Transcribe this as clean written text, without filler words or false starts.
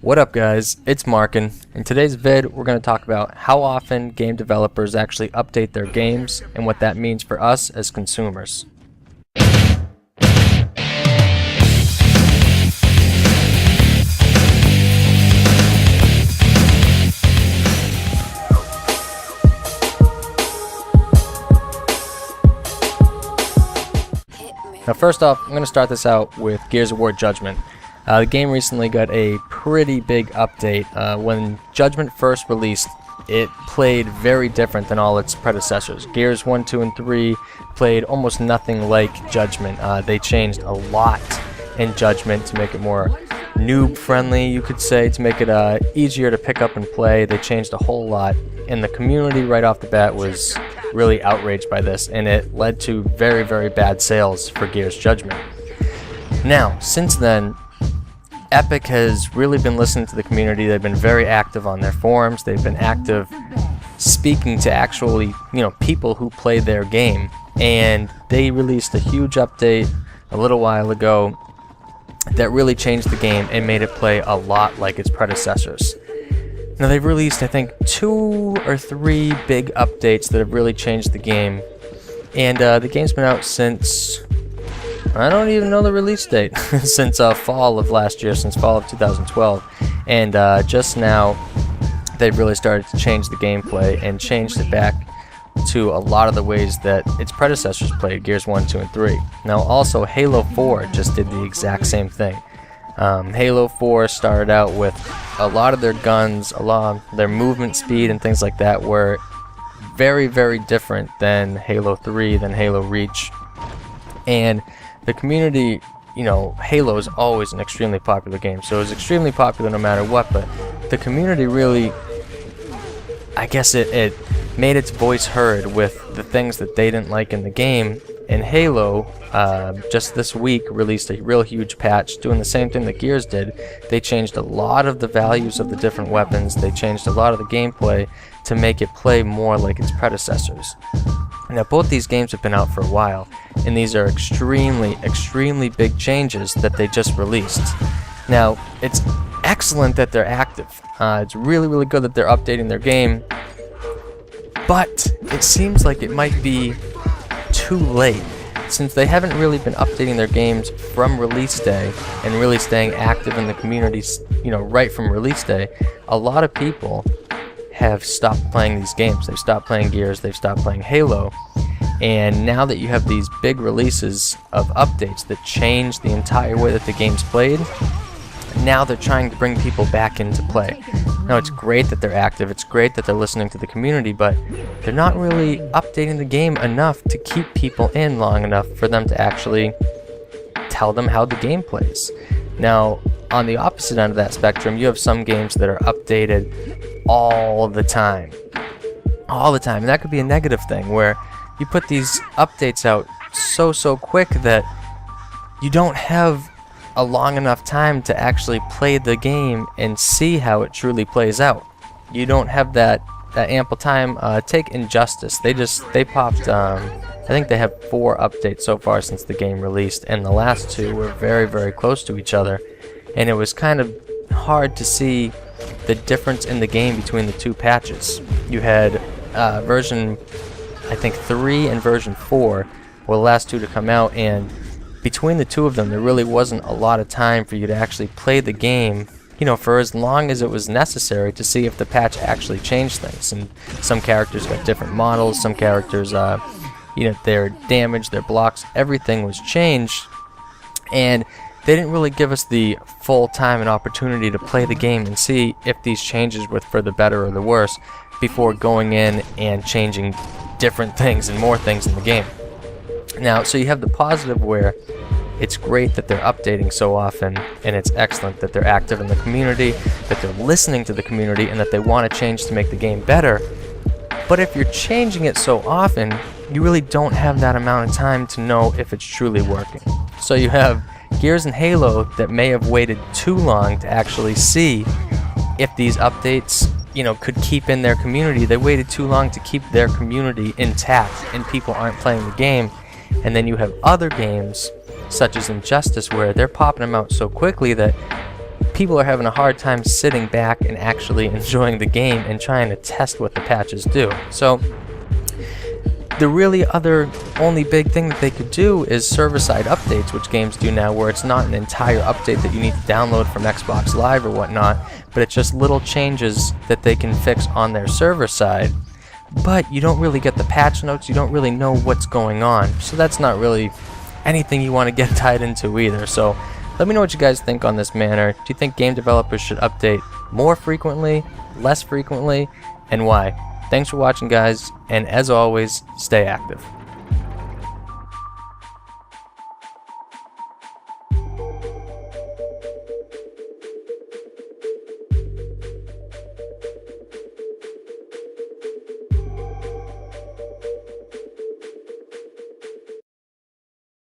What up guys, it's Markin. In today's vid, we're going to talk about how often game developers actually update their games and what that means for us as consumers. Now first off, I'm going to start this out with Gears of War Judgement. The game recently got a pretty big update. When Judgement first released, it played very different than all its predecessors. Gears 1, 2, and 3 played almost nothing like Judgement. They changed a lot in Judgement to make it more noob-friendly, you could say, to make it easier to pick up and play. They changed a whole lot, and the community right off the bat was really outraged by this, and it led to very, very bad sales for Gears Judgement. Now, since then, Epic has really been listening to the community. They've been very active on their forums. They've been active speaking to actually, people who play their game. And they released a huge update a little while ago that really changed the game and made it play a lot like its predecessors. Now they've released, I think, 2 or 3 big updates that have really changed the game. And the game's been out since, I don't even know the release date, since fall of last year, since fall of 2012. And just now, they've really started to change the gameplay and changed it back to a lot of the ways that its predecessors played, Gears 1, 2, and 3. Now also, Halo 4 just did the exact same thing. Halo 4 started out with a lot of their guns, a lot of their movement speed and things like that were very, very different than Halo 3, than Halo Reach. And the community, Halo is always an extremely popular game, so it's extremely popular no matter what, but the community really, I guess it made its voice heard with the things that they didn't like in the game. And Halo, just this week, released a real huge patch doing the same thing that Gears did. They changed a lot of the values of the different weapons. They changed a lot of the gameplay to make it play more like its predecessors. Now both these games have been out for a while, and these are extremely, extremely big changes that they just released. Now, it's excellent that they're active. It's really, really good that they're updating their game, but it seems like it might be too late, since they haven't really been updating their games from release day and really staying active in the communities, right from release day. A lot of people have stopped playing these games. They've stopped playing Gears, they've stopped playing Halo, and now that you have these big releases of updates that change the entire way that the game's played, now they're trying to bring people back into play. Now it's great that they're active, it's great that they're listening to the community, but they're not really updating the game enough to keep people in long enough for them to actually tell them how the game plays. Now, on the opposite end of that spectrum, you have some games that are updated all the time. All the time. And that could be a negative thing, where you put these updates out so quick that you don't have a long enough time to actually play the game and see how it truly plays out. You don't have that ample time. Take Injustice. They popped, I think they have 4 updates so far since the game released, and the last 2 were very, very close to each other. And it was kind of hard to see the difference in the game between the 2 patches. You had version, I think 3 and version 4 were the last 2 to come out, and between the 2 of them there really wasn't a lot of time for you to actually play the game, for as long as it was necessary to see if the patch actually changed things. And some characters got different models, some characters, their damage, their blocks, everything was changed, and they didn't really give us the full time and opportunity to play the game and see if these changes were for the better or the worse before going in and changing different things and more things in the game. Now, so you have the positive where it's great that they're updating so often, and it's excellent that they're active in the community, that they're listening to the community, and that they want to change to make the game better. But if you're changing it so often, you really don't have that amount of time to know if it's truly working. So you have Gears and Halo that may have waited too long to actually see if these updates, could keep in their community. They waited too long to keep their community intact, and people aren't playing the game. And then you have other games, such as Injustice, where they're popping them out so quickly that people are having a hard time sitting back and actually enjoying the game and trying to test what the patches do. So the really only big thing that they could do is server-side updates, which games do now, where it's not an entire update that you need to download from Xbox Live or whatnot, but it's just little changes that they can fix on their server side. But you don't really get the patch notes, you don't really know what's going on, so that's not really anything you want to get tied into either. So let me know what you guys think on this matter. Do you think game developers should update more frequently, less frequently, and why? Thanks for watching, guys, and as always, stay active.